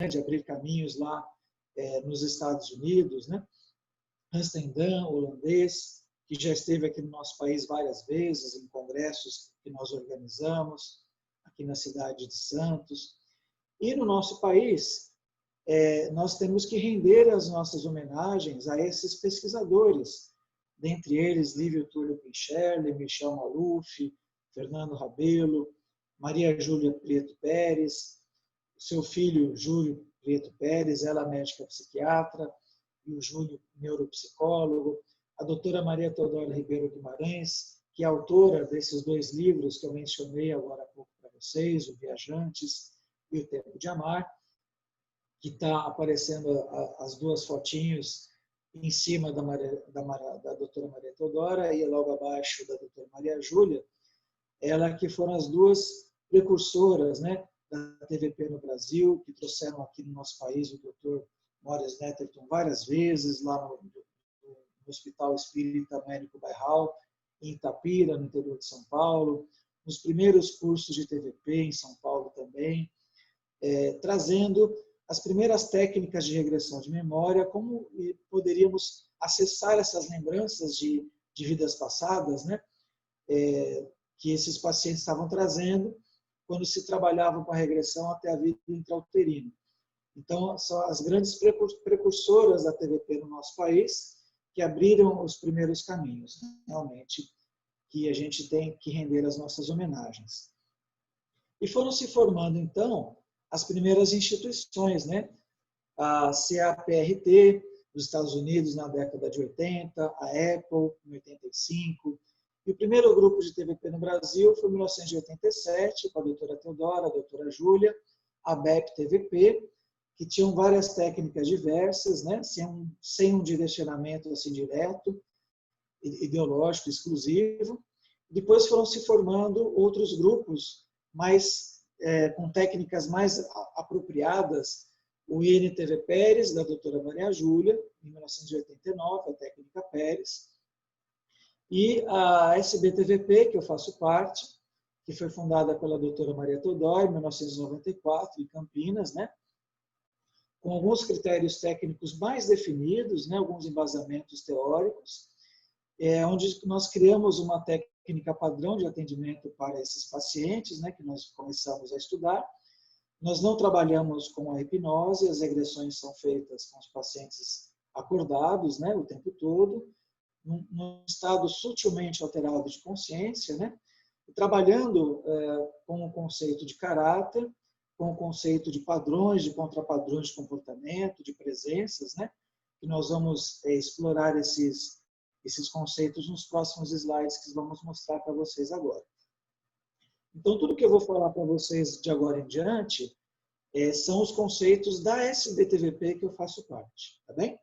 de abrir caminhos lá nos Estados Unidos, né? Amsterdã, holandês, que já esteve aqui no nosso país várias vezes, em congressos que nós organizamos, aqui na cidade de Santos. E no nosso país, nós temos que render as nossas homenagens a esses pesquisadores, dentre eles Lívio Túlio Pincherle, Michel Maluf, Fernando Rabelo, Maria Júlia Prieto Pérez, seu filho Júlio Prieto Pérez, ela médica psiquiatra, e o Júlio neuropsicólogo, a doutora Maria Teodora Ribeiro Guimarães, que é autora desses 2 livros que eu mencionei agora há pouco para vocês, O Viajantes e O Tempo de Amar, que está aparecendo as 2 fotinhos em cima da doutora Maria Teodora e logo abaixo da doutora Maria Júlia, ela que foram as 2 precursoras, né, da TVP no Brasil, que trouxeram aqui no nosso país o doutor Morris Netterton várias vezes, lá no Hospital Espírita Américo Bairral, em Itapira, no interior de São Paulo, nos primeiros cursos de TVP em São Paulo também, trazendo as primeiras técnicas de regressão de memória, como poderíamos acessar essas lembranças de vidas passadas, né, que esses pacientes estavam trazendo quando se trabalhava com a regressão até a vida intrauterina. Então, são as grandes precursoras da TVP no nosso país que abriram os primeiros caminhos, realmente, que a gente tem que render as nossas homenagens. E foram se formando, então, as primeiras instituições, né? A CAPRT, dos Estados Unidos, na década de 80, a Apple, em 85, e o primeiro grupo de TVP no Brasil foi em 1987, com a doutora Teodora, a doutora Júlia, a BEP-TVP, que tinham várias técnicas diversas, né, sem um direcionamento assim direto, ideológico, exclusivo. Depois foram se formando outros grupos com técnicas mais apropriadas, o INTV Pérez, da doutora Maria Júlia, em 1989, a técnica Pérez, e a SBTVP, que eu faço parte, que foi fundada pela doutora Maria Teodora, em 1994, em Campinas, né, com alguns critérios técnicos mais definidos, né, alguns embasamentos teóricos, onde nós criamos uma técnica padrão de atendimento para esses pacientes, né, que nós começamos a estudar. Nós não trabalhamos com a hipnose, as regressões são feitas com os pacientes acordados, né, o tempo todo, num estado sutilmente alterado de consciência, né, e trabalhando com o conceito de caráter, com o conceito de padrões, de contrapadrões de comportamento, de presenças, né? Que nós vamos explorar esses conceitos nos próximos slides que vamos mostrar para vocês agora. Então, tudo que eu vou falar para vocês de agora em diante são os conceitos da SBTVP que eu faço parte, tá bem?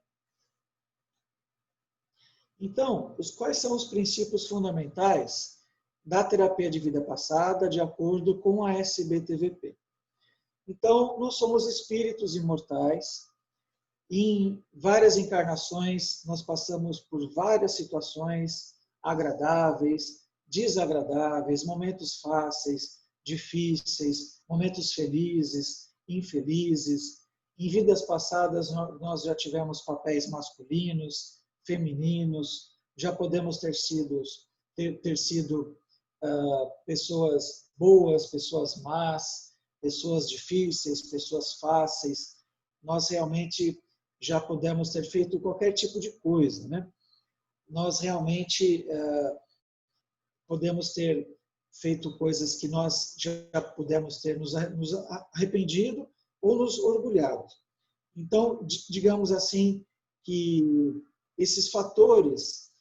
Então, quais são os princípios fundamentais da terapia de vida passada de acordo com a SBTVP? Então, nós somos espíritos imortais. Em várias encarnações, nós passamos por várias situações agradáveis, desagradáveis, momentos fáceis, difíceis, momentos felizes, infelizes. Em vidas passadas, nós já tivemos papéis masculinos, femininos, já podemos ter sido pessoas boas, pessoas más, pessoas difíceis, pessoas fáceis. Nós realmente já podemos ter feito qualquer tipo de coisa, né? Nós realmente podemos ter feito coisas que nós já pudemos ter nos arrependido ou nos orgulhado. Então, digamos assim, que esses fatores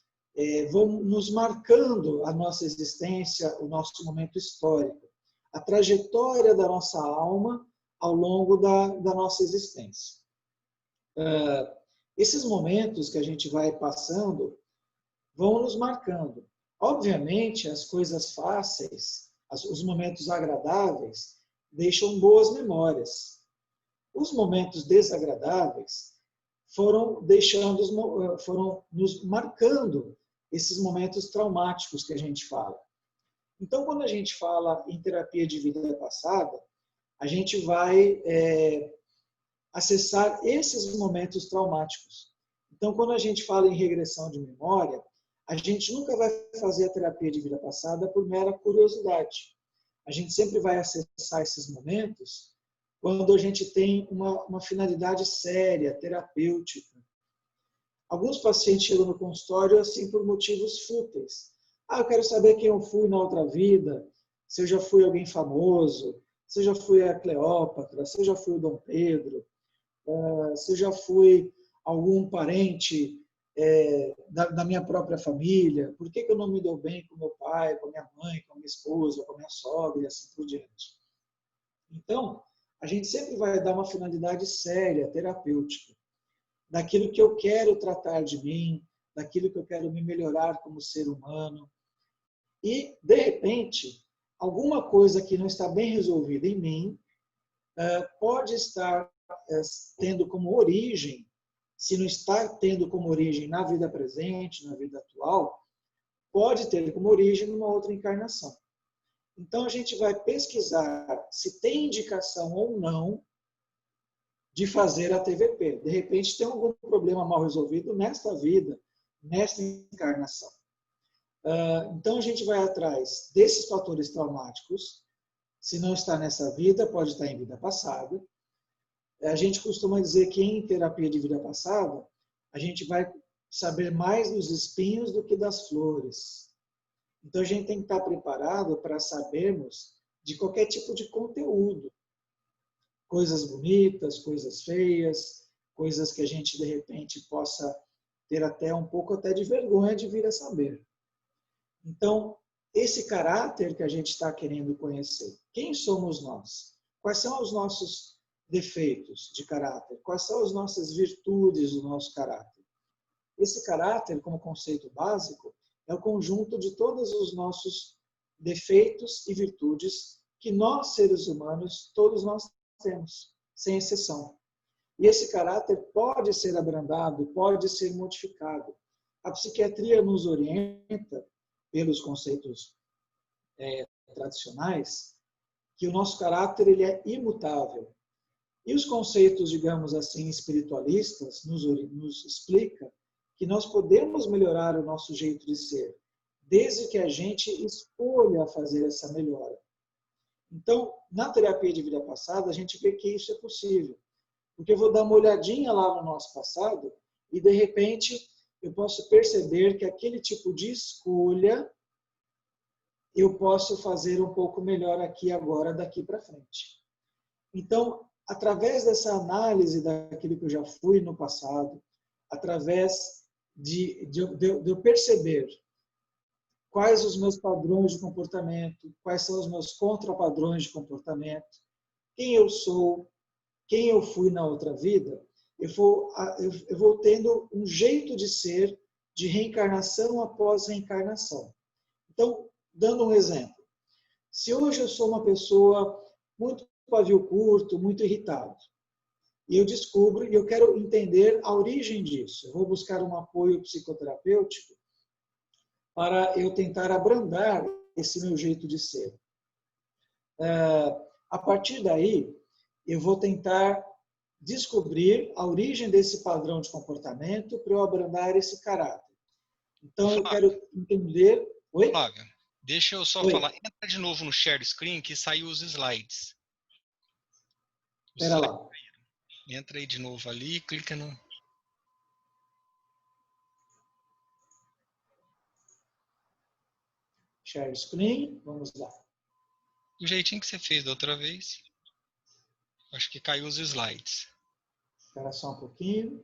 vão nos marcando a nossa existência, o nosso momento histórico, a trajetória da nossa alma ao longo da nossa existência. Esses momentos que a gente vai passando vão nos marcando. Obviamente, as coisas fáceis, os momentos agradáveis, deixam boas memórias. Os momentos desagradáveis foram nos marcando esses momentos traumáticos que a gente fala. Então, quando a gente fala em terapia de vida passada, a gente vai acessar esses momentos traumáticos. Então, quando a gente fala em regressão de memória, a gente nunca vai fazer a terapia de vida passada por mera curiosidade. A gente sempre vai acessar esses momentos quando a gente tem uma finalidade séria, terapêutica. Alguns pacientes chegam no consultório assim por motivos fúteis. Eu quero saber quem eu fui na outra vida, se eu já fui alguém famoso, se eu já fui a Cleópatra, se eu já fui o Dom Pedro, se eu já fui algum parente da minha própria família, por que eu não me dou bem com meu pai, com a minha mãe, com a minha esposa, com a minha sogra e assim por diante. Então, a gente sempre vai dar uma finalidade séria, terapêutica, daquilo que eu quero tratar de mim, daquilo que eu quero me melhorar como ser humano. E, de repente, alguma coisa que não está bem resolvida em mim pode estar tendo como origem, se não está tendo como origem na vida presente, na vida atual, pode ter como origem numa outra encarnação. Então, a gente vai pesquisar se tem indicação ou não de fazer a TVP. De repente, tem algum problema mal resolvido nesta vida, nesta encarnação. Então, a gente vai atrás desses fatores traumáticos. Se não está nessa vida, pode estar em vida passada. A gente costuma dizer que em terapia de vida passada, a gente vai saber mais dos espinhos do que das flores. Então, a gente tem que estar preparado para sabermos de qualquer tipo de conteúdo. Coisas bonitas, coisas feias, coisas que a gente, de repente, possa ter até um pouco até de vergonha de vir a saber. Então, esse caráter que a gente está querendo conhecer, quem somos nós? Quais são os nossos defeitos de caráter? Quais são as nossas virtudes do nosso caráter? Esse caráter, como conceito básico, é o conjunto de todos os nossos defeitos e virtudes que nós, seres humanos, todos nós temos, sem exceção. E esse caráter pode ser abrandado, pode ser modificado. A psiquiatria nos orienta, pelos conceitos tradicionais, que o nosso caráter ele é imutável. E os conceitos, digamos assim, espiritualistas nos explicam que nós podemos melhorar o nosso jeito de ser, desde que a gente escolha fazer essa melhora. Então, na terapia de vida passada, a gente vê que isso é possível. Porque eu vou dar uma olhadinha lá no nosso passado e, de repente, eu posso perceber que aquele tipo de escolha eu posso fazer um pouco melhor aqui agora, daqui para frente. Então, através dessa análise daquilo que eu já fui no passado, através de eu perceber quais os meus padrões de comportamento, quais são os meus contrapadrões de comportamento, quem eu sou, quem eu fui na outra vida, eu vou tendo um jeito de ser de reencarnação após reencarnação. Então, dando um exemplo, se hoje eu sou uma pessoa muito pavio curto, muito irritado, e eu descubro e eu quero entender a origem disso, eu vou buscar um apoio psicoterapêutico para eu tentar abrandar esse meu jeito de ser. A partir daí, eu vou tentar descobrir a origem desse padrão de comportamento para eu abrandar esse caráter. Então, eu quero entender... Oi? Flávio, deixa eu só falar. Entra de novo no share screen que saiu os slides. Espera lá. Entra aí de novo ali, clica no... Share screen, vamos lá. Do jeitinho que você fez da outra vez. Acho que caiu os slides. Espera só um pouquinho.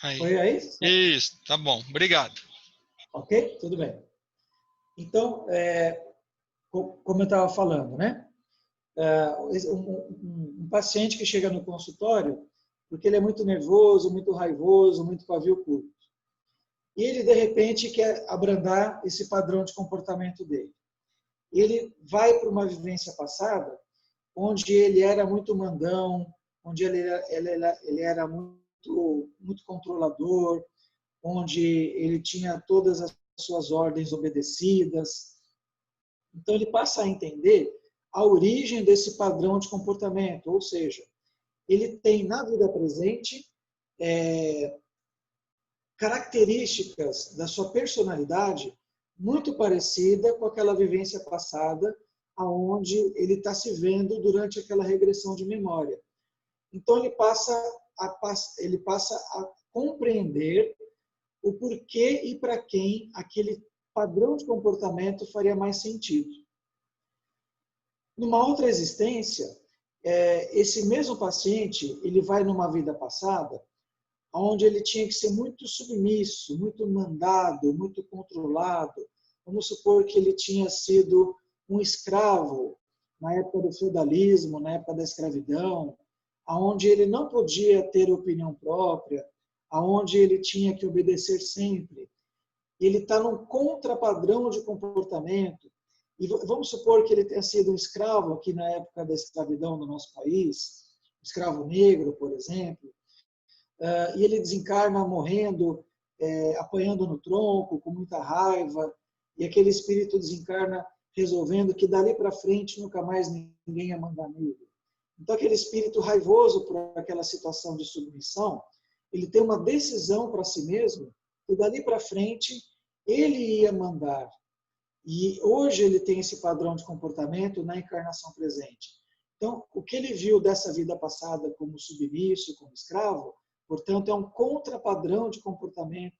Aí. Foi aí? Isso, tá bom. Obrigado. Ok? Tudo bem. Então, como eu estava falando, né? Um paciente que chega no consultório, porque ele é muito nervoso, muito raivoso, muito pavio curto. E ele, de repente, quer abrandar esse padrão de comportamento dele. Ele vai para uma vivência passada, onde ele era muito mandão, onde ele era muito controlador, onde ele tinha todas as suas ordens obedecidas. Então, ele passa a entender a origem desse padrão de comportamento, ou seja, ele tem na vida presente características da sua personalidade muito parecida com aquela vivência passada, aonde ele está se vendo durante aquela regressão de memória. Então ele passa a compreender o porquê e para quem aquele padrão de comportamento faria mais sentido. Numa outra existência, esse mesmo paciente ele vai numa vida passada onde ele tinha que ser muito submisso, muito mandado, muito controlado. Vamos supor que ele tinha sido um escravo na época do feudalismo, na época da escravidão, onde ele não podia ter opinião própria, onde ele tinha que obedecer sempre. Ele está num contrapadrão de comportamento. E vamos supor que ele tenha sido um escravo aqui na época da escravidão no nosso país, escravo negro, por exemplo, e ele desencarna morrendo, apanhando no tronco, com muita raiva, e aquele espírito desencarna resolvendo que dali para frente nunca mais ninguém ia mandar nele. Então aquele espírito raivoso por aquela situação de submissão, ele tem uma decisão para si mesmo, que dali para frente ele ia mandar. E hoje ele tem esse padrão de comportamento na encarnação presente. Então, o que ele viu dessa vida passada como submisso, como escravo, portanto, é um contrapadrão de comportamento,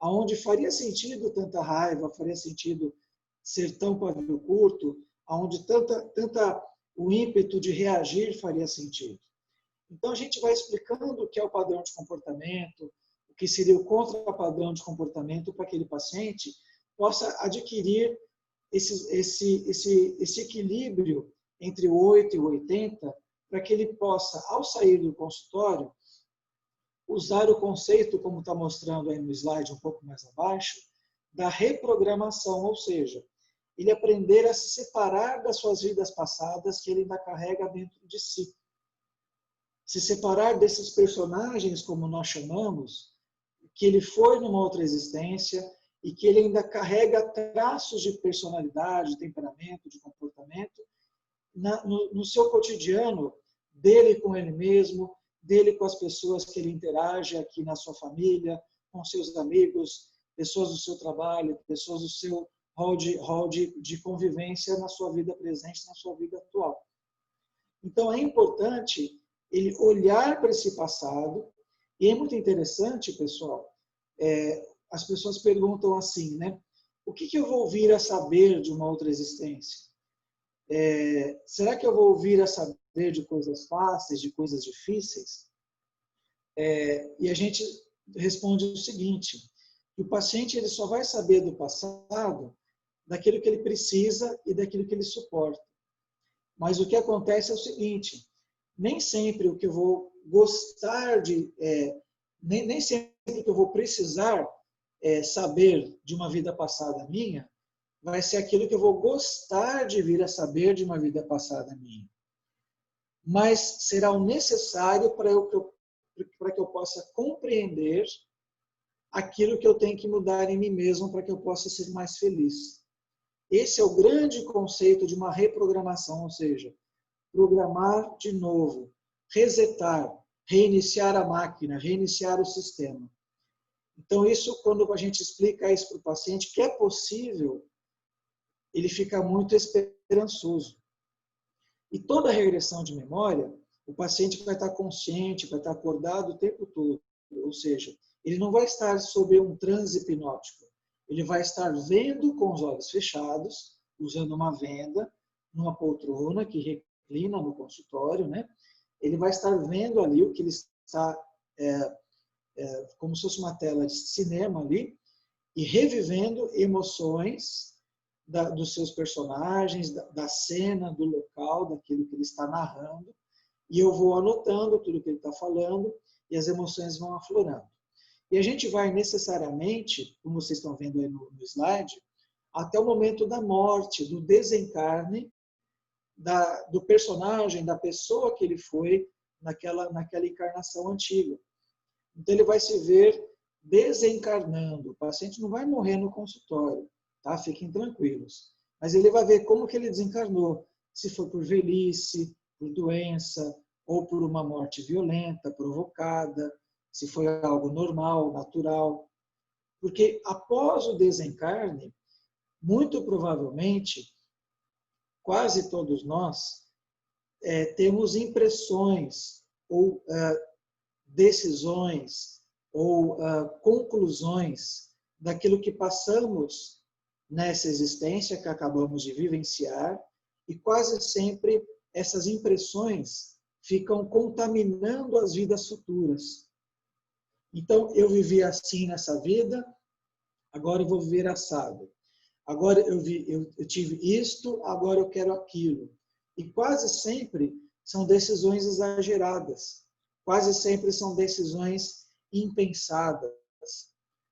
onde faria sentido tanta raiva, faria sentido ser tão pavio curto, onde o ímpeto de reagir faria sentido. Então, a gente vai explicando o que é o padrão de comportamento, o que seria o contrapadrão de comportamento para que aquele paciente possa adquirir esse equilíbrio entre o 8 e o 80, para que ele possa, ao sair do consultório, usar o conceito, como está mostrando aí no slide um pouco mais abaixo, da reprogramação, ou seja, ele aprender a se separar das suas vidas passadas que ele ainda carrega dentro de si. Se separar desses personagens, como nós chamamos, que ele foi numa outra existência e que ele ainda carrega traços de personalidade, de temperamento, de comportamento, no seu cotidiano, dele com ele mesmo, dele com as pessoas que ele interage aqui na sua família, com seus amigos, pessoas do seu trabalho, pessoas do seu hall de convivência na sua vida presente, na sua vida atual. Então, é importante ele olhar para esse passado, e é muito interessante, pessoal, as pessoas perguntam assim, né? O que eu vou vir a saber de uma outra existência? Será que eu vou vir a saber de coisas fáceis, de coisas difíceis? E a gente responde o seguinte, que o paciente ele só vai saber do passado daquilo que ele precisa e daquilo que ele suporta. Mas o que acontece é o seguinte, nem sempre o que eu vou gostar de... nem sempre o que eu vou precisar saber de uma vida passada minha vai ser aquilo que eu vou gostar de vir a saber de uma vida passada minha. Mas será o necessário para que eu possa compreender aquilo que eu tenho que mudar em mim mesmo para que eu possa ser mais feliz. Esse é o grande conceito de uma reprogramação, ou seja, programar de novo, resetar, reiniciar a máquina, reiniciar o sistema. Então, isso, quando a gente explica isso para o paciente, que é possível, ele fica muito esperançoso. E toda regressão de memória, o paciente vai estar consciente, vai estar acordado o tempo todo. Ou seja, ele não vai estar sob um transe hipnótico. Ele vai estar vendo com os olhos fechados, usando uma venda, numa poltrona que reclina no consultório, né? Ele vai estar vendo ali o que ele está, como se fosse uma tela de cinema ali, e revivendo emoções dos seus personagens, da cena, do local, daquilo que ele está narrando, e eu vou anotando tudo que ele está falando, e as emoções vão aflorando. E a gente vai necessariamente, como vocês estão vendo aí no slide, até o momento da morte, do desencarne do personagem, da pessoa que ele foi naquela encarnação antiga. Então ele vai se ver desencarnando. O paciente não vai morrer no consultório, tá? Fiquem tranquilos. mas ele vai ver como que ele desencarnou, se foi por velhice, por doença, ou por uma morte violenta, provocada, se foi algo normal, natural. Porque após o desencarne, muito provavelmente, quase todos nós temos impressões ou decisões ou conclusões daquilo que passamos nessa existência que acabamos de vivenciar, e quase sempre essas impressões ficam contaminando as vidas futuras. Então, eu vivi assim nessa vida, agora eu vou viver assado. Agora eu tive isto, agora eu quero aquilo. E quase sempre são decisões exageradas. Quase sempre são decisões impensadas.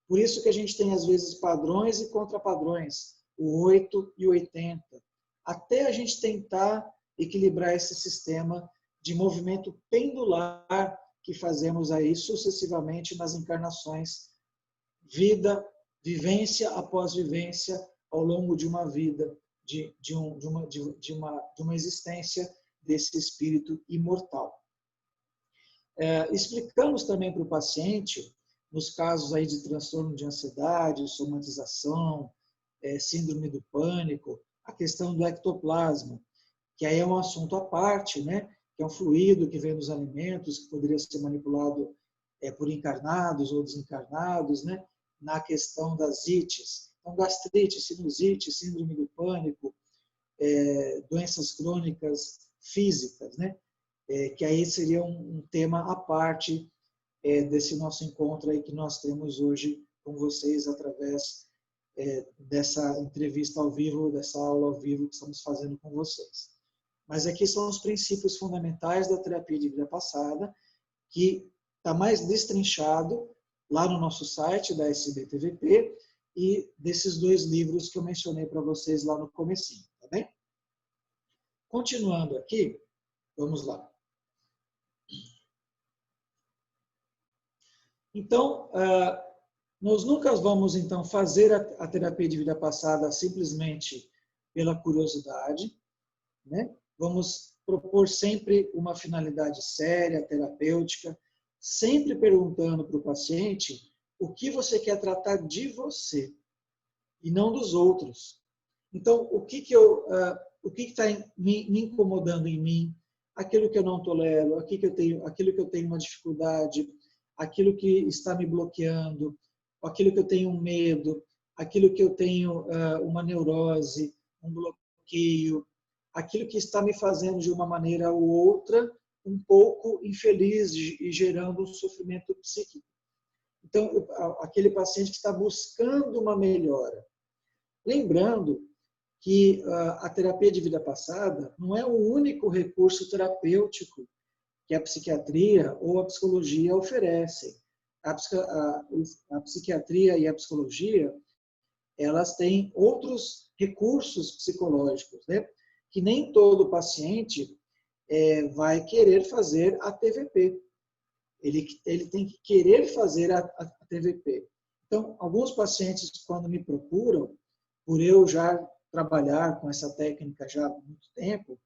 Por isso que a gente tem, às vezes, padrões e contrapadrões, o 8 e o 80, até a gente tentar equilibrar esse sistema de movimento pendular que fazemos aí sucessivamente nas encarnações, vida, vivência após vivência, ao longo de uma vida, de uma existência desse espírito imortal. Explicamos também para o paciente, nos casos aí de transtorno de ansiedade, somatização, síndrome do pânico, a questão do ectoplasma, que aí é um assunto à parte, né? Que é um fluido que vem nos alimentos, que poderia ser manipulado por encarnados ou desencarnados, né? Na questão das ites. Então, gastrite, sinusite, síndrome do pânico, doenças crônicas físicas, né? Que aí seria um tema à parte desse nosso encontro aí que nós temos hoje com vocês através dessa entrevista ao vivo, dessa aula ao vivo que estamos fazendo com vocês. Mas aqui são os princípios fundamentais da terapia de vida passada, que está mais destrinchado lá no nosso site da SBTVP e desses 2 livros que eu mencionei para vocês lá no comecinho, tá bem? Continuando aqui, vamos lá. Então, nós nunca vamos, então, fazer a terapia de vida passada simplesmente pela curiosidade, né? Vamos propor sempre uma finalidade séria, terapêutica, sempre perguntando para o paciente o que você quer tratar de você e não dos outros. Então, o que está me incomodando em mim, aquilo que eu não tolero, aquilo que eu tenho uma dificuldade, aquilo que está me bloqueando, aquilo que eu tenho um medo, aquilo que eu tenho uma neurose, um bloqueio, aquilo que está me fazendo de uma maneira ou outra um pouco infeliz e gerando um sofrimento psíquico. Então, aquele paciente que está buscando uma melhora. Lembrando que a terapia de vida passada não é o único recurso terapêutico que a psiquiatria ou a psicologia oferecem. A psiquiatria e a psicologia, elas têm outros recursos psicológicos, né? Que nem todo paciente vai querer fazer a TVP. Ele tem que querer fazer a TVP. Então, alguns pacientes, quando me procuram, por eu já trabalhar com essa técnica já há muito tempo,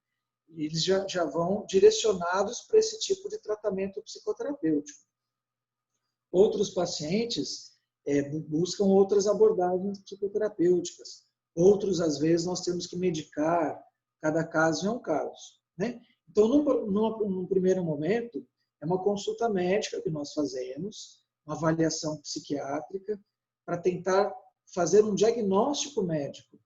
eles já vão direcionados para esse tipo de tratamento psicoterapêutico. Outros pacientes buscam outras abordagens psicoterapêuticas. Outros, às vezes, nós temos que medicar, cada caso é um caso, né? Então, num primeiro momento, é uma consulta médica que nós fazemos, uma avaliação psiquiátrica, para tentar fazer um diagnóstico médico.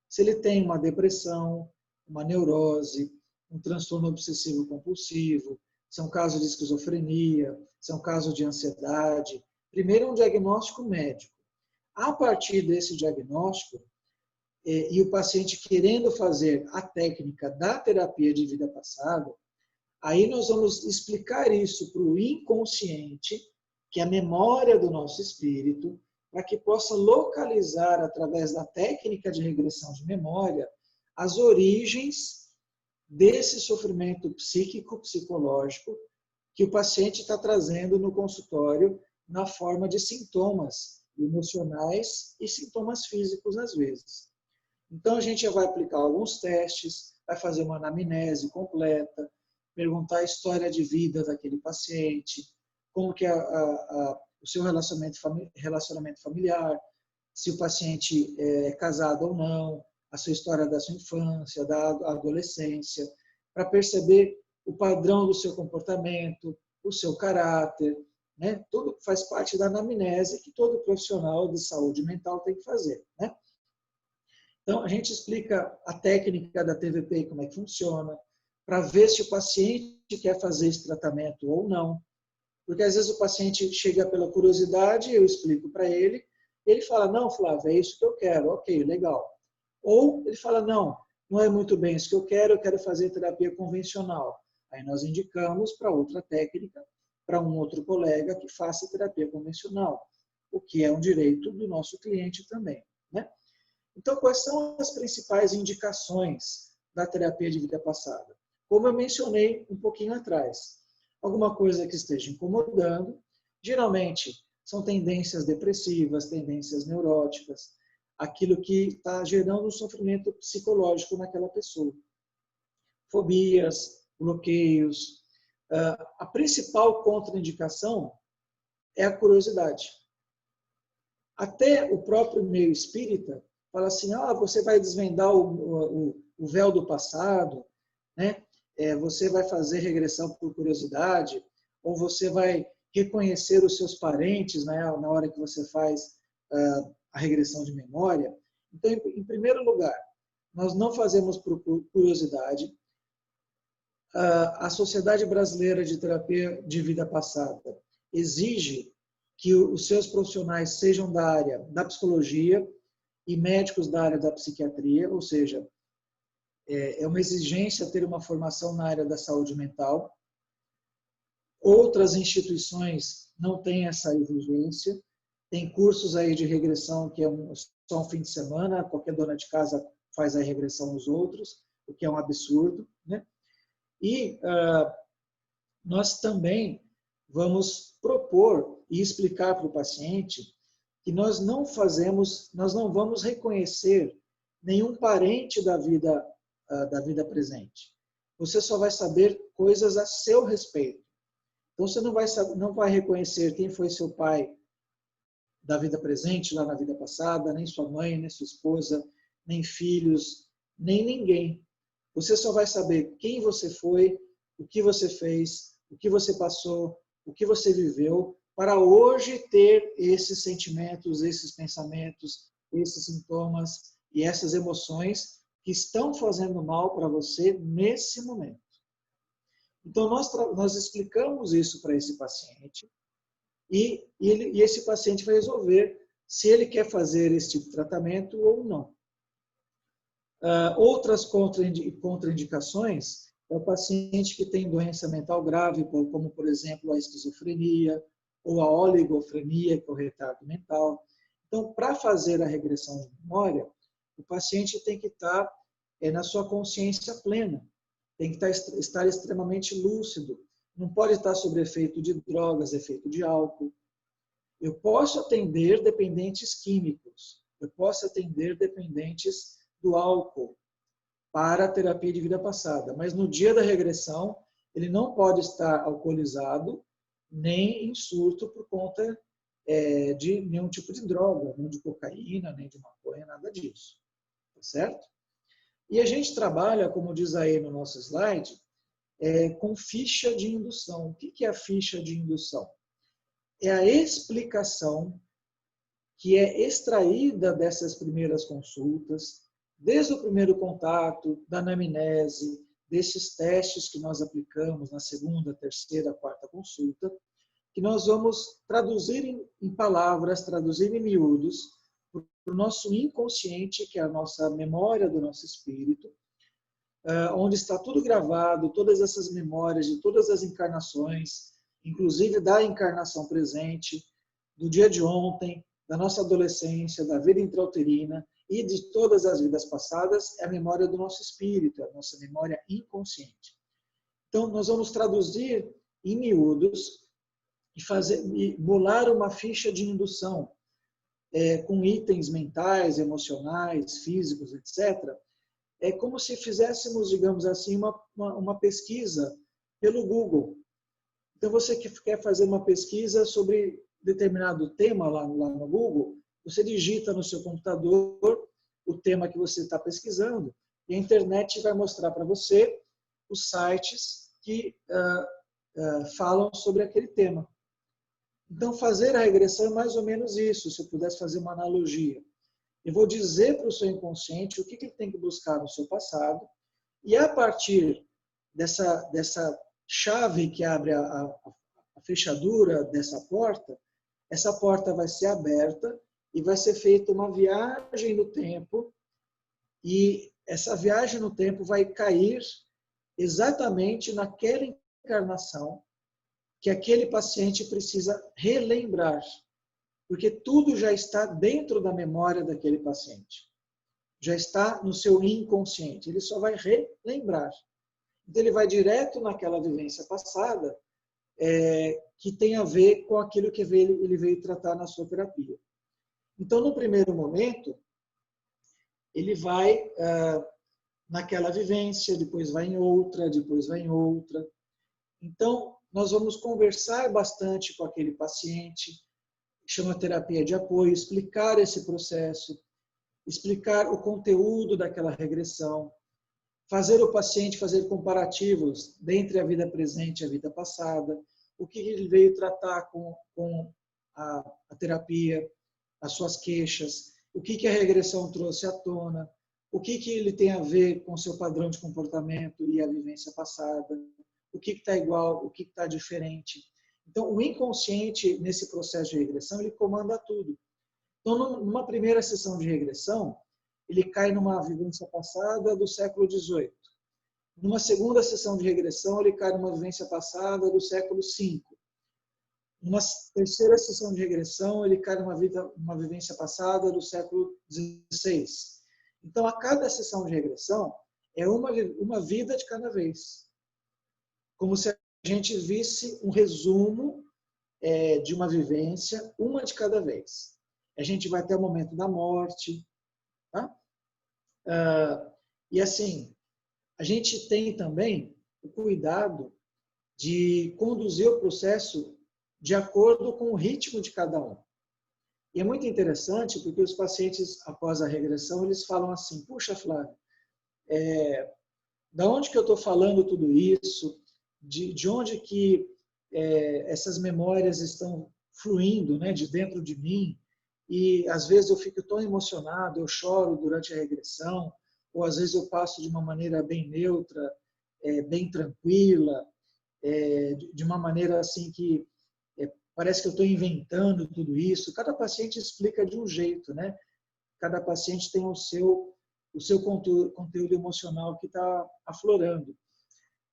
Se ele tem uma depressão, uma neurose, um transtorno obsessivo-compulsivo, se é um caso de esquizofrenia, se é um caso de ansiedade. Primeiro, um diagnóstico médico. A partir desse diagnóstico, e o paciente querendo fazer a técnica da terapia de vida passada, aí nós vamos explicar isso para o inconsciente, que é a memória do nosso espírito, para que possa localizar, através da técnica de regressão de memória, as origens desse sofrimento psíquico, psicológico, que o paciente está trazendo no consultório na forma de sintomas emocionais e sintomas físicos, às vezes. Então, a gente já vai aplicar alguns testes, vai fazer uma anamnese completa, perguntar a história de vida daquele paciente, como que é o seu relacionamento familiar, se o paciente é casado ou não, a sua história da sua infância, da adolescência, para perceber o padrão do seu comportamento, o seu caráter, né? Tudo faz parte da anamnese que todo profissional de saúde mental tem que fazer, né? Então, a gente explica a técnica da TVP e como é que funciona, para ver se o paciente quer fazer esse tratamento ou não. Porque às vezes o paciente chega pela curiosidade, eu explico para ele, ele fala, não, Flávio, é isso que eu quero, ok, legal. Ou ele fala, não, não é muito bem isso que eu quero fazer terapia convencional. Aí nós indicamos para outra técnica, para um outro colega que faça terapia convencional, o que é um direito do nosso cliente também, né? Então, quais são as principais indicações da terapia de vida passada? Como eu mencionei um pouquinho atrás, alguma coisa que esteja incomodando, geralmente são tendências depressivas, tendências neuróticas, aquilo que está gerando um sofrimento psicológico naquela pessoa. Fobias, bloqueios. A principal contraindicação é a curiosidade. Até o próprio meio espírita fala assim, você vai desvendar o véu do passado, né? Você vai fazer regressão por curiosidade, ou você vai reconhecer os seus parentes, né, na hora que você faz a regressão de memória. Então, em primeiro lugar, nós não fazemos por curiosidade. A Sociedade Brasileira de Terapia de Vida Passada exige que os seus profissionais sejam da área da psicologia e médicos da área da psiquiatria, ou seja, é uma exigência ter uma formação na área da saúde mental. Outras instituições não têm essa exigência. Tem cursos aí de regressão que é só um fim de semana, qualquer dona de casa faz a regressão nos outros, o que é um absurdo, né? E nós também vamos propor e explicar para o paciente que nós não vamos reconhecer nenhum parente da vida presente. Você só vai saber coisas a seu respeito. Então, você não vai reconhecer quem foi seu pai da vida presente, lá na vida passada, nem sua mãe, nem sua esposa, nem filhos, nem ninguém. Você só vai saber quem você foi, o que você fez, o que você passou, o que você viveu, para hoje ter esses sentimentos, esses pensamentos, esses sintomas e essas emoções que estão fazendo mal para você nesse momento. Então, nós explicamos isso para esse paciente e esse paciente vai resolver se ele quer fazer esse tipo de tratamento ou não. Outras contraindicações é o paciente que tem doença mental grave, como, por exemplo, a esquizofrenia ou a oligofrenia, que é o retardo mental. Então, para fazer a regressão de memória, o paciente tem que estar na sua consciência plena, tem que estar extremamente lúcido, não pode estar sob efeito de drogas, efeito de álcool. Eu posso atender dependentes químicos, eu posso atender dependentes do álcool para a terapia de vida passada, mas no dia da regressão ele não pode estar alcoolizado nem em surto por conta de nenhum tipo de droga, nem de cocaína, nem de maconha, nada disso. Tá certo? E a gente trabalha, como diz aí no nosso slide, com ficha de indução. O que é a ficha de indução? É a explicação que é extraída dessas primeiras consultas, desde o primeiro contato, da anamnese, desses testes que nós aplicamos na segunda, terceira, quarta consulta, que nós vamos traduzir em palavras, traduzir em miúdos, para o nosso inconsciente, que é a nossa memória do nosso espírito, onde está tudo gravado, todas essas memórias de todas as encarnações, inclusive da encarnação presente, do dia de ontem, da nossa adolescência, da vida intrauterina e de todas as vidas passadas, é a memória do nosso espírito, é a nossa memória inconsciente. Então, nós vamos traduzir em miúdos e bolar uma ficha de indução, com itens mentais, emocionais, físicos, etc., é como se fizéssemos, digamos assim, uma pesquisa pelo Google. Então, você que quer fazer uma pesquisa sobre determinado tema lá no Google, você digita no seu computador o tema que você está pesquisando e a internet vai mostrar para você os sites que falam sobre aquele tema. Então, fazer a regressão é mais ou menos isso, se eu pudesse fazer uma analogia. Eu vou dizer para o seu inconsciente o que ele tem que buscar no seu passado e a partir dessa chave que abre a fechadura dessa porta, essa porta vai ser aberta e vai ser feita uma viagem no tempo e essa viagem no tempo vai cair exatamente naquela encarnação que aquele paciente precisa relembrar, porque tudo já está dentro da memória daquele paciente. Já está no seu inconsciente, ele só vai relembrar. Então ele vai direto naquela vivência passada que tem a ver com aquilo que ele veio tratar na sua terapia. Então, no primeiro momento, ele vai naquela vivência, depois vai em outra, depois vai em outra. Então, nós vamos conversar bastante com aquele paciente, chama terapia de apoio, explicar esse processo, explicar o conteúdo daquela regressão, fazer o paciente fazer comparativos entre a vida presente e a vida passada, o que ele veio tratar com a terapia, as suas queixas, o que a regressão trouxe à tona, o que ele tem a ver com o seu padrão de comportamento e a vivência passada, o que está igual, o que está diferente. Então, o inconsciente, nesse processo de regressão, ele comanda tudo. Então, numa primeira sessão de regressão, ele cai numa vivência passada do século XVIII. Numa segunda sessão de regressão, ele cai numa vivência passada do século V. Numa terceira sessão de regressão, ele cai numa vivência passada do século XVI. Então, a cada sessão de regressão, é uma vida de cada vez. Como se a gente visse um resumo de uma vivência, uma de cada vez. A gente vai até o momento da morte. Tá? E assim, a gente tem também o cuidado de conduzir o processo de acordo com o ritmo de cada um. E é muito interessante porque os pacientes, após a regressão, eles falam assim, puxa, Flávio, da onde que eu estou falando tudo isso? De onde que essas memórias estão fluindo, né, de dentro de mim? E às vezes eu fico tão emocionado, eu choro durante a regressão, ou às vezes eu passo de uma maneira bem neutra, bem tranquila, de uma maneira assim que parece que eu estou inventando tudo isso. Cada paciente explica de um jeito, né? Cada paciente tem o seu conteúdo emocional que está aflorando.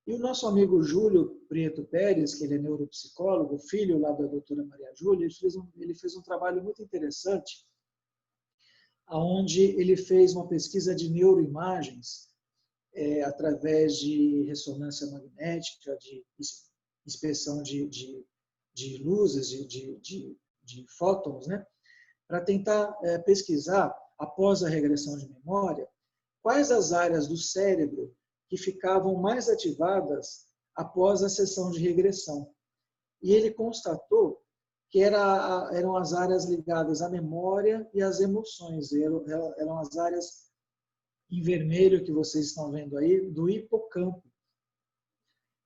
E o nosso amigo Júlio Prieto Pérez, que ele é neuropsicólogo, filho lá da doutora Maria Júlia, ele fez um trabalho muito interessante, onde ele fez uma pesquisa de neuroimagens através de ressonância magnética, de inspeção de luzes, de fótons, né? Para tentar pesquisar, após a regressão de memória, quais as áreas do cérebro que ficavam mais ativadas após a sessão de regressão. E ele constatou que eram as áreas ligadas à memória e às emoções. Eram as áreas em vermelho que vocês estão vendo aí, do hipocampo.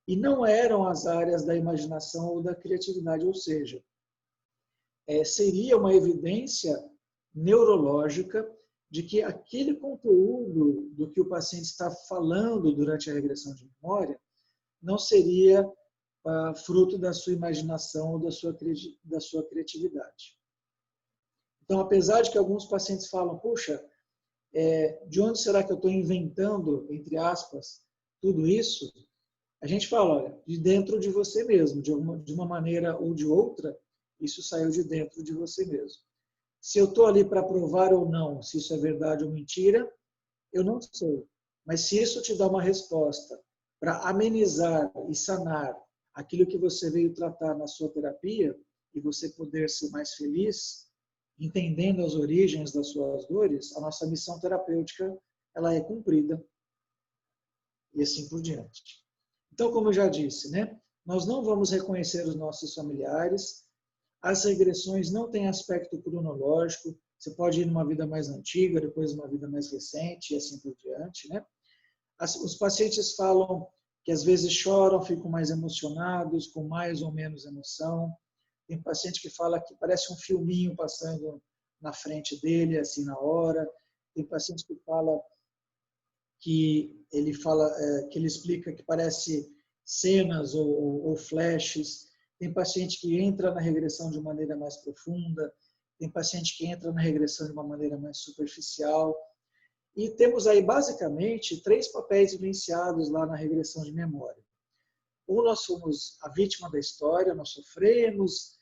E não eram as áreas da imaginação ou da criatividade, ou seja, seria uma evidência neurológica de que aquele conteúdo do que o paciente está falando durante a regressão de memória não seria fruto da sua imaginação ou da sua criatividade. Então, apesar de que alguns pacientes falam, puxa, de onde será que eu estou inventando, entre aspas, tudo isso? A gente fala, olha, de dentro de você mesmo, de uma maneira ou de outra, isso saiu de dentro de você mesmo. Se eu estou ali para provar ou não se isso é verdade ou mentira, eu não sei. Mas se isso te dá uma resposta para amenizar e sanar aquilo que você veio tratar na sua terapia e você poder ser mais feliz entendendo as origens das suas dores, a nossa missão terapêutica ela é cumprida e assim por diante. Então, como eu já disse, né, nós não vamos reconhecer os nossos familiares, as regressões não têm aspecto cronológico, você pode ir numa vida mais antiga, depois uma vida mais recente e assim por diante, né? Os pacientes falam que às vezes choram, ficam mais emocionados, com mais ou menos emoção. Tem paciente que fala que parece um filminho passando na frente dele, assim, na hora. Tem paciente que fala que ele explica que parece cenas ou flashes. Tem paciente que entra na regressão de maneira mais profunda. Tem paciente que entra na regressão de uma maneira mais superficial. E temos aí, basicamente, 3 papéis vivenciados lá na regressão de memória. Ou nós somos a vítima da história, nós sofremos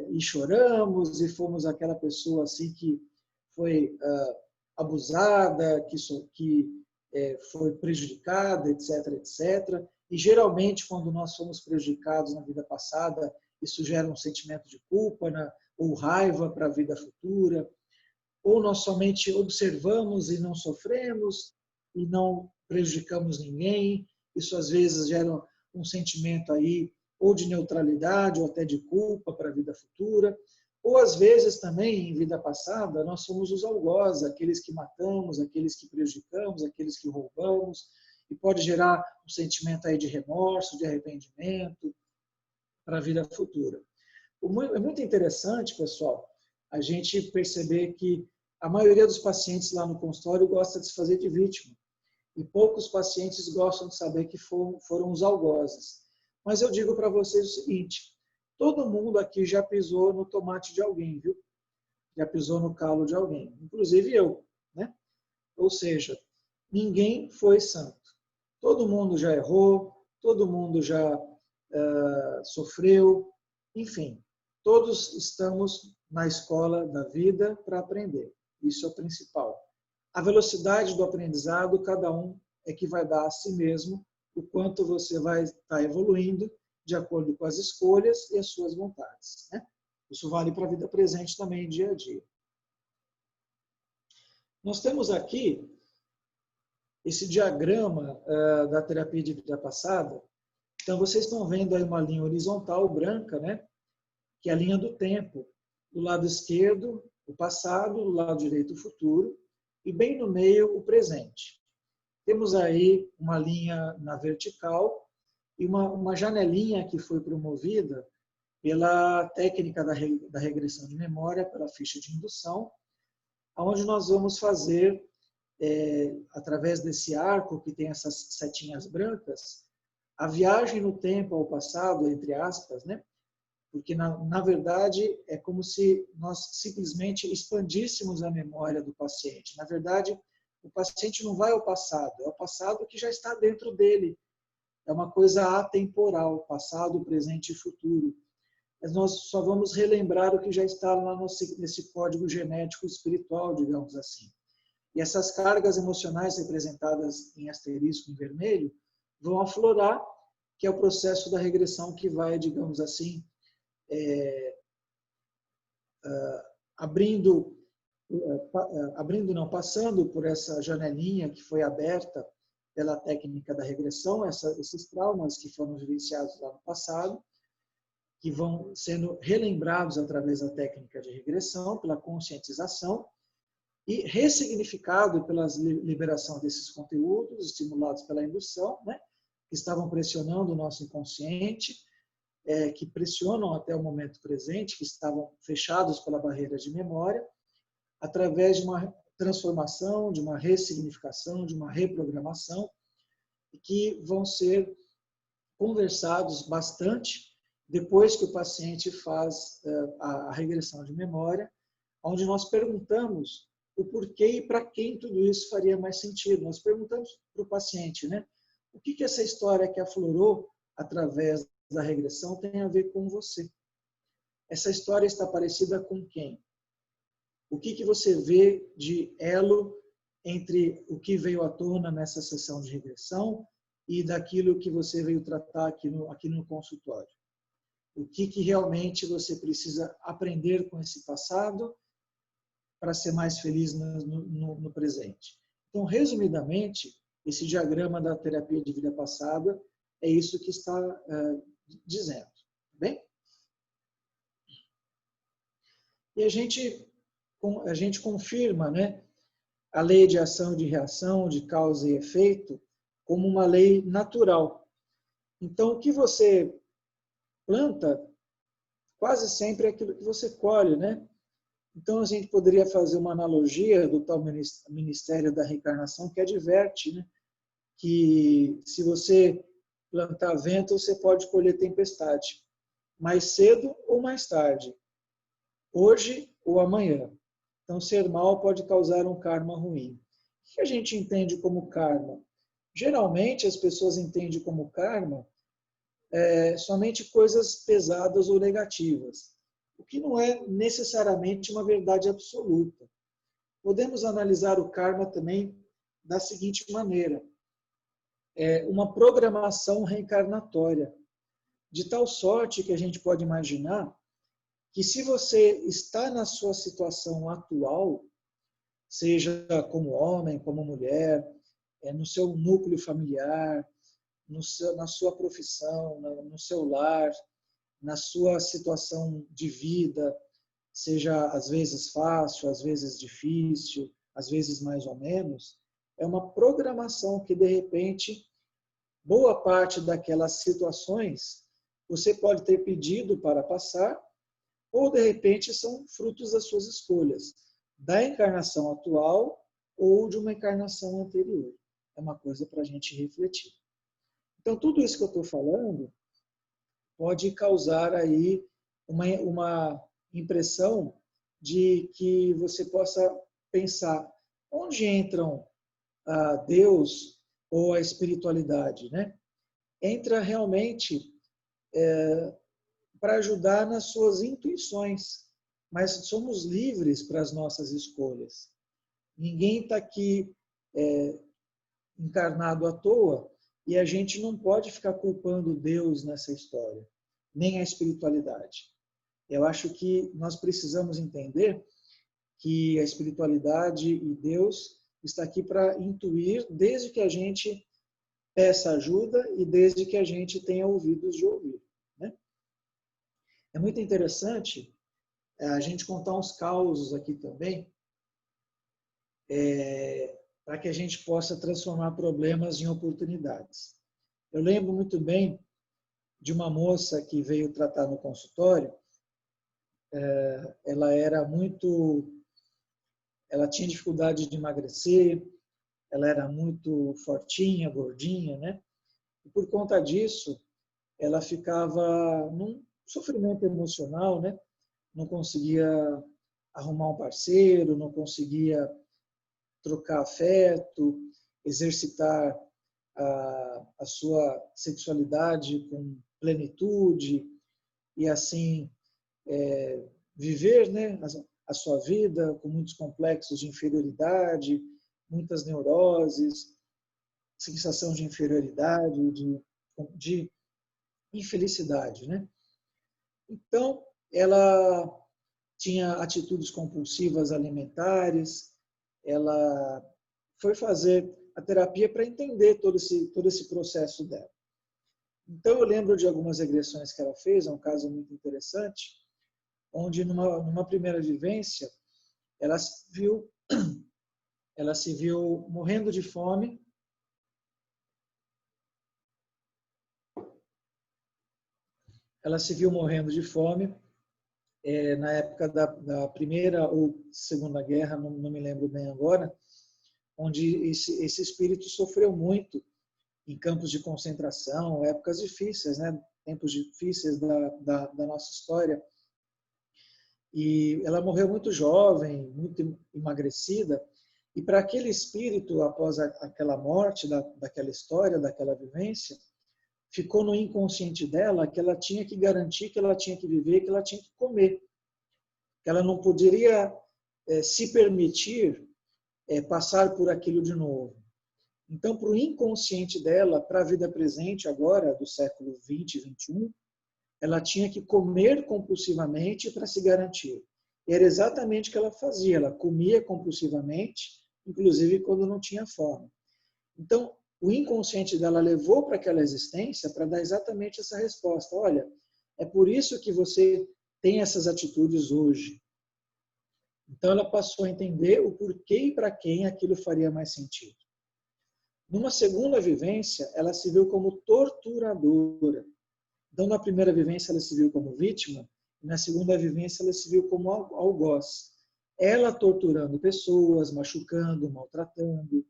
e choramos, e fomos aquela pessoa assim que foi abusada, que foi prejudicada, etc., etc. E, geralmente, quando nós somos prejudicados na vida passada, isso gera um sentimento de culpa, né, ou raiva para a vida futura. Ou nós somente observamos e não sofremos e não prejudicamos ninguém. Isso às vezes gera um sentimento aí ou de neutralidade ou até de culpa para a vida futura. Ou às vezes também, em vida passada, nós somos os algozes, aqueles que matamos, aqueles que prejudicamos, aqueles que roubamos, e pode gerar um sentimento aí de remorso, de arrependimento para a vida futura. É muito interessante, pessoal, a gente perceber que a maioria dos pacientes lá no consultório gosta de se fazer de vítima. E poucos pacientes gostam de saber que foram os algozes. Mas eu digo para vocês o seguinte, todo mundo aqui já pisou no tomate de alguém, viu? Já pisou no calo de alguém, inclusive eu, né? Ou seja, ninguém foi santo. Todo mundo já errou, todo mundo já sofreu, enfim, todos estamos na escola da vida para aprender. Isso é o principal. A velocidade do aprendizado, cada um é que vai dar a si mesmo o quanto você vai estar evoluindo de acordo com as escolhas e as suas vontades, né? Isso vale para a vida presente também, dia a dia. Nós temos aqui esse diagrama da terapia de vida passada. Então, vocês estão vendo aí uma linha horizontal branca, né? Que é a linha do tempo. Do lado esquerdo, o passado, do lado direito, o futuro, e bem no meio, o presente. Temos aí uma linha na vertical e uma janelinha que foi promovida pela técnica da regressão de memória, pela ficha de indução, onde nós vamos fazer, através desse arco que tem essas setinhas brancas, a viagem no tempo ao passado, entre aspas, né? Porque, na verdade, é como se nós simplesmente expandíssemos a memória do paciente. Na verdade, o paciente não vai ao passado, é o passado que já está dentro dele. É uma coisa atemporal, passado, presente e futuro. Mas nós só vamos relembrar o que já está lá nesse código genético espiritual, digamos assim. E essas cargas emocionais representadas em asterisco em vermelho vão aflorar, que é o processo da regressão que vai, digamos assim, passando por essa janelinha que foi aberta pela técnica da regressão, esses traumas que foram vivenciados lá no passado, que vão sendo relembrados através da técnica de regressão, pela conscientização, e ressignificado pela liberação desses conteúdos estimulados pela indução, né, que estavam pressionando o nosso inconsciente, que pressionam até o momento presente, que estavam fechados pela barreira de memória, através de uma transformação, de uma ressignificação, de uma reprogramação, que vão ser conversados bastante depois que o paciente faz a regressão de memória, onde nós perguntamos o porquê e para quem tudo isso faria mais sentido. Nós perguntamos para o paciente, né? O que essa história que aflorou através da regressão tem a ver com você? Essa história está parecida com quem? O que você vê de elo entre o que veio à tona nessa sessão de regressão e daquilo que você veio tratar aqui no consultório? O que realmente você precisa aprender com esse passado para ser mais feliz no presente. Então, resumidamente, esse diagrama da terapia de vida passada é isso que está dizendo. Bem? E a gente confirma, né, a lei de ação e de reação, de causa e efeito, como uma lei natural. Então, o que você planta, quase sempre é aquilo que você colhe, né? Então, a gente poderia fazer uma analogia do tal Ministério da Reencarnação, que adverte, né, que se você plantar vento, você pode colher tempestade, mais cedo ou mais tarde, hoje ou amanhã. Então, ser mal pode causar um karma ruim. O que a gente entende como karma? Geralmente, as pessoas entendem como karma somente coisas pesadas ou negativas, o que não é necessariamente uma verdade absoluta. Podemos analisar o karma também da seguinte maneira: uma programação reencarnatória, de tal sorte que a gente pode imaginar que se você está na sua situação atual, seja como homem, como mulher, no seu núcleo familiar, na sua profissão, no seu lar, na sua situação de vida, seja às vezes fácil, às vezes difícil, às vezes mais ou menos, é uma programação que, de repente, boa parte daquelas situações você pode ter pedido para passar, ou, de repente, são frutos das suas escolhas, da encarnação atual ou de uma encarnação anterior. É uma coisa para a gente refletir. Então, tudo isso que eu estou falando pode causar aí uma impressão de que você possa pensar onde entram Deus ou a espiritualidade, né? Entra realmente para ajudar nas suas intuições, mas somos livres para as nossas escolhas. Ninguém está aqui encarnado à toa e a gente não pode ficar culpando Deus nessa história, nem a espiritualidade. Eu acho que nós precisamos entender que a espiritualidade e Deus está aqui para intuir desde que a gente peça ajuda e desde que a gente tenha ouvidos de ouvir. Né? É muito interessante a gente contar uns causos aqui também, para que a gente possa transformar problemas em oportunidades. Eu lembro muito bem de uma moça que veio tratar no consultório. Ela tinha dificuldade de emagrecer, ela era muito fortinha, gordinha, né? E por conta disso, ela ficava num sofrimento emocional, né? Não conseguia arrumar um parceiro, não conseguia trocar afeto, exercitar a sua sexualidade com plenitude e assim viver, né, a sua vida com muitos complexos de inferioridade, muitas neuroses, sensação de inferioridade, de infelicidade, né? Então, ela tinha atitudes compulsivas alimentares, ela foi fazer a terapia para entender todo esse processo dela. Então, eu lembro de algumas regressões que ela fez, é um caso muito interessante, onde numa primeira vivência, ela se viu morrendo de fome, na época da Primeira ou Segunda Guerra, não me lembro bem agora, onde esse espírito sofreu muito em campos de concentração, épocas difíceis, né? Tempos difíceis da nossa história. E ela morreu muito jovem, muito emagrecida, e para aquele espírito, após aquela morte, daquela história, daquela vivência, ficou no inconsciente dela que ela tinha que garantir, que ela tinha que viver, que ela tinha que comer. Que ela não poderia se permitir passar por aquilo de novo. Então, para o inconsciente dela, para a vida presente agora, do século 20, 21, ela tinha que comer compulsivamente para se garantir. E era exatamente o que ela fazia, ela comia compulsivamente, inclusive quando não tinha fome. Então, o inconsciente dela levou para aquela existência para dar exatamente essa resposta. Olha, é por isso que você tem essas atitudes hoje. Então, ela passou a entender o porquê e para quem aquilo faria mais sentido. Numa segunda vivência, ela se viu como torturadora. Então, na primeira vivência, ela se viu como vítima, e na segunda vivência, ela se viu como algoz. Ela torturando pessoas, machucando, maltratando,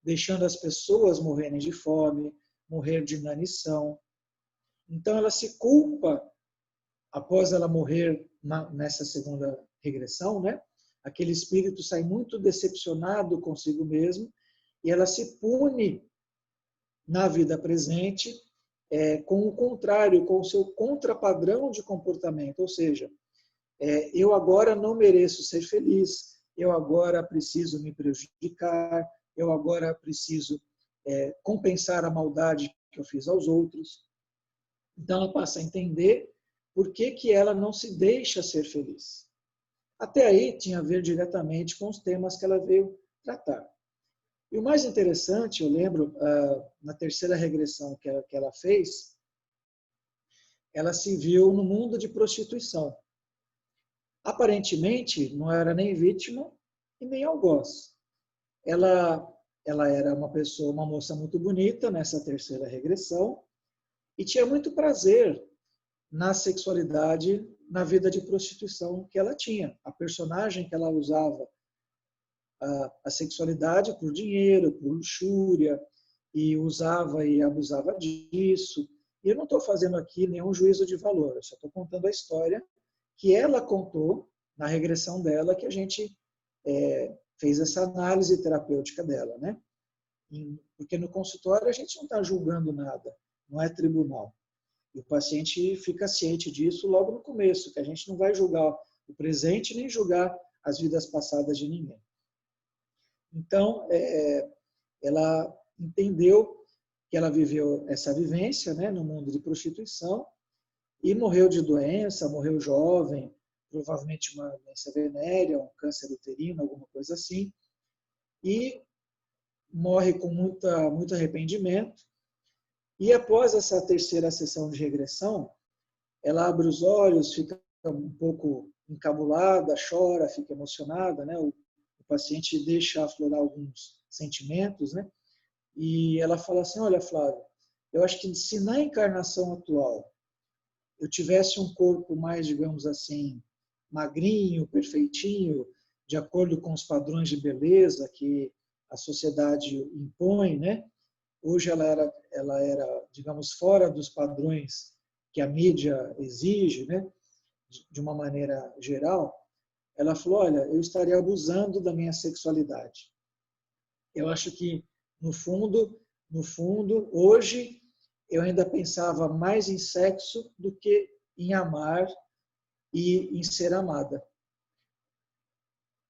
deixando as pessoas morrerem de fome, morrer de inanição. Então, ela se culpa, após ela morrer nessa segunda regressão, né? Aquele espírito sai muito decepcionado consigo mesmo e ela se pune na vida presente com o contrário, com o seu contrapadrão de comportamento. Ou seja, eu agora não mereço ser feliz, eu agora preciso me prejudicar, eu agora preciso compensar a maldade que eu fiz aos outros. Então ela passa a entender por que ela não se deixa ser feliz. Até aí tinha a ver diretamente com os temas que ela veio tratar. E o mais interessante, eu lembro, na terceira regressão que ela fez, ela se viu no mundo de prostituição. Aparentemente, não era nem vítima e nem algoz. Ela era uma moça muito bonita nessa terceira regressão e tinha muito prazer na sexualidade, na vida de prostituição que ela tinha. A personagem que ela usava a sexualidade por dinheiro, por luxúria, e usava e abusava disso. E eu não estou fazendo aqui nenhum juízo de valor, eu só estou contando a história que ela contou na regressão dela, que a gente fez essa análise terapêutica dela, né? Porque no consultório a gente não está julgando nada, não é tribunal. E o paciente fica ciente disso logo no começo, que a gente não vai julgar o presente nem julgar as vidas passadas de ninguém. Então, ela entendeu que ela viveu essa vivência, né, no mundo de prostituição e morreu de doença, morreu jovem, provavelmente uma doença venérea, um câncer uterino, alguma coisa assim, e morre com muito arrependimento. E após essa terceira sessão de regressão, ela abre os olhos, fica um pouco encabulada, chora, fica emocionada, né? O paciente deixa aflorar alguns sentimentos, né? E ela fala assim, olha, Flávio, eu acho que se na encarnação atual eu tivesse um corpo mais, digamos assim, magrinho, perfeitinho, de acordo com os padrões de beleza que a sociedade impõe, né? Hoje ela era, digamos, fora dos padrões que a mídia exige, né? De uma maneira geral. Ela falou, olha, eu estaria abusando da minha sexualidade. Eu acho que, no fundo, hoje, eu ainda pensava mais em sexo do que em amar e em ser amada.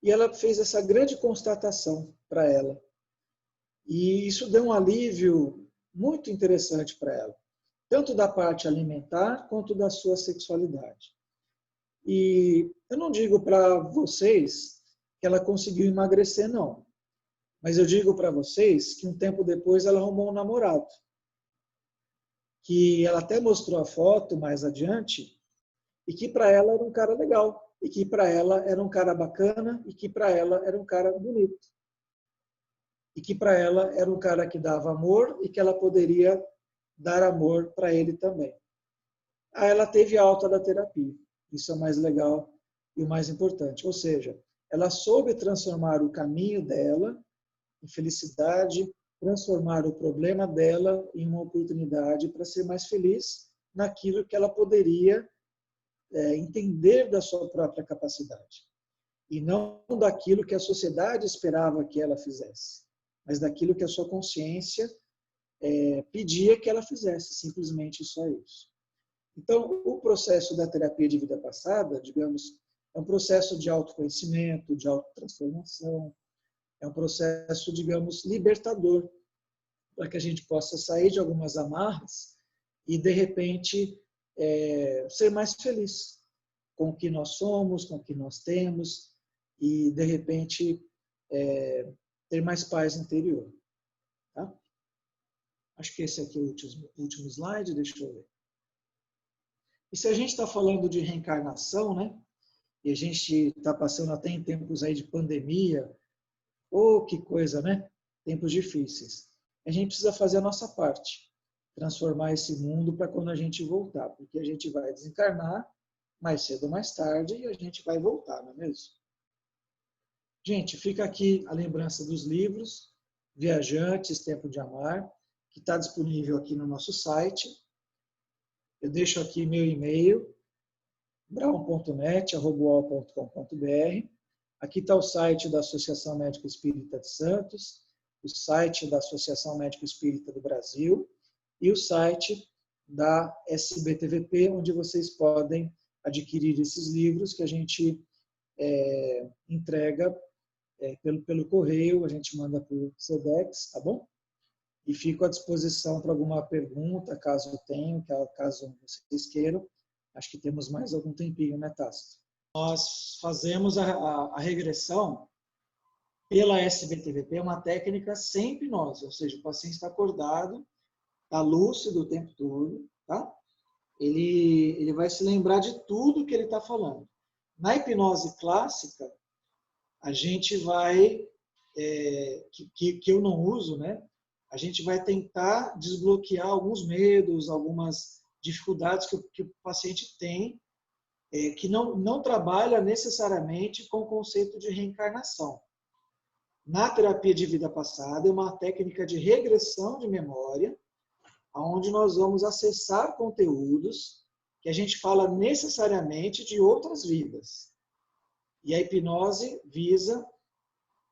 E ela fez essa grande constatação para ela. E isso deu um alívio muito interessante para ela, tanto da parte alimentar quanto da sua sexualidade. E eu não digo para vocês que ela conseguiu emagrecer, não. Mas eu digo para vocês que um tempo depois ela arrumou um namorado. Que ela até mostrou a foto mais adiante, e que para ela era um cara legal, e que para ela era um cara bacana, e que para ela era um cara bonito. E que para ela era um cara que dava amor e que ela poderia dar amor para ele também. Aí ela teve alta da terapia. Isso é o mais legal e o mais importante. Ou seja, ela soube transformar o caminho dela em felicidade, transformar o problema dela em uma oportunidade para ser mais feliz naquilo que ela poderia entender da sua própria capacidade. E não daquilo que a sociedade esperava que ela fizesse, mas daquilo que a sua consciência pedia que ela fizesse, simplesmente só isso. Então, o processo da terapia de vida passada, digamos, é um processo de autoconhecimento, de autotransformação, é um processo, digamos, libertador, para que a gente possa sair de algumas amarras e, de repente, ser mais feliz com o que nós somos, com o que nós temos e, de repente, ter mais paz interior. Tá? Acho que esse aqui é o último slide, deixa eu ver. E se a gente está falando de reencarnação, né? E a gente está passando até em tempos aí de pandemia, que coisa, né? Tempos difíceis. A gente precisa fazer a nossa parte, transformar esse mundo para quando a gente voltar, porque a gente vai desencarnar mais cedo ou mais tarde e a gente vai voltar, não é mesmo? Gente, fica aqui a lembrança dos livros, Viajantes, Tempo de Amar, que está disponível aqui no nosso site. Eu deixo aqui meu e-mail, brown.net@uol.com.br. Aqui está o site da Associação Médica Espírita de Santos, o site da Associação Médica Espírita do Brasil e o site da SBTVP, onde vocês podem adquirir esses livros que a gente entrega pelo correio, a gente manda por Sedex, tá bom? E fico à disposição para alguma pergunta, caso tenham, caso vocês queiram. Acho que temos mais algum tempinho, né, Tássio? Nós fazemos a regressão pela SBTVP, é uma técnica sem hipnose, ou seja, o paciente está acordado, está lúcido o tempo todo, tá? Ele vai se lembrar de tudo que ele está falando. Na hipnose clássica, a gente vai, que eu não uso, né? A gente vai tentar desbloquear alguns medos, algumas dificuldades que o paciente tem, que não trabalha necessariamente com o conceito de reencarnação. Na terapia de vida passada, é uma técnica de regressão de memória, onde nós vamos acessar conteúdos que a gente fala necessariamente de outras vidas. E a hipnose visa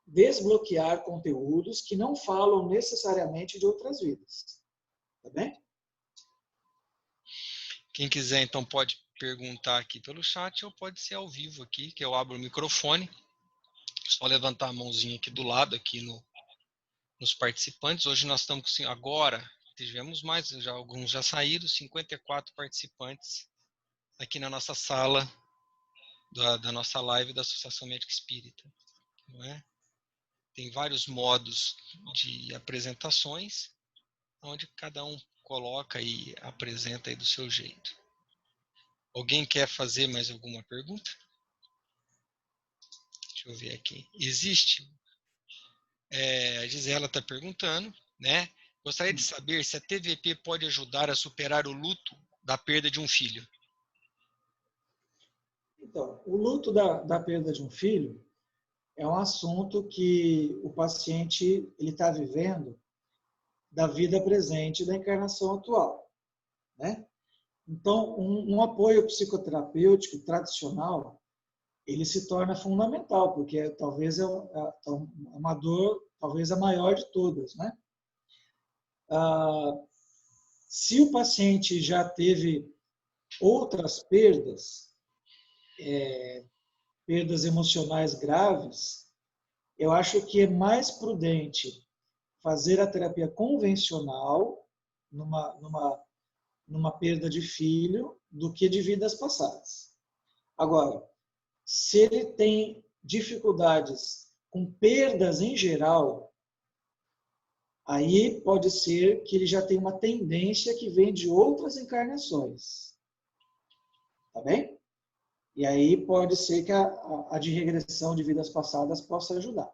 desbloquear conteúdos que não falam necessariamente de outras vidas. Tá bem? Quem quiser, então, pode perguntar aqui pelo chat ou pode ser ao vivo aqui, que eu abro o microfone. Só levantar a mãozinha aqui do lado, aqui nos participantes. Hoje nós estamos, agora, tivemos mais, alguns já saíram, 54 participantes aqui na nossa sala, da nossa live da Associação Médica Espírita. Não é? Tem vários modos de apresentações, onde cada um coloca e apresenta aí do seu jeito. Alguém quer fazer mais alguma pergunta? Deixa eu ver aqui. Existe? A Gisela está perguntando, né? Gostaria de saber se a TVP pode ajudar a superar o luto da perda de um filho. Então, o luto da perda de um filho é um assunto que o paciente está vivendo da vida presente e da encarnação atual, né? Então, um apoio psicoterapêutico tradicional, ele se torna fundamental, porque talvez é uma dor, talvez a maior de todas, né? Se o paciente já teve outras perdas, perdas emocionais graves, eu acho que é mais prudente fazer a terapia convencional numa perda de filho do que de vidas passadas. Agora, se ele tem dificuldades com perdas em geral, aí pode ser que ele já tem uma tendência que vem de outras encarnações. Tá bem? E aí pode ser que a de regressão de vidas passadas possa ajudar.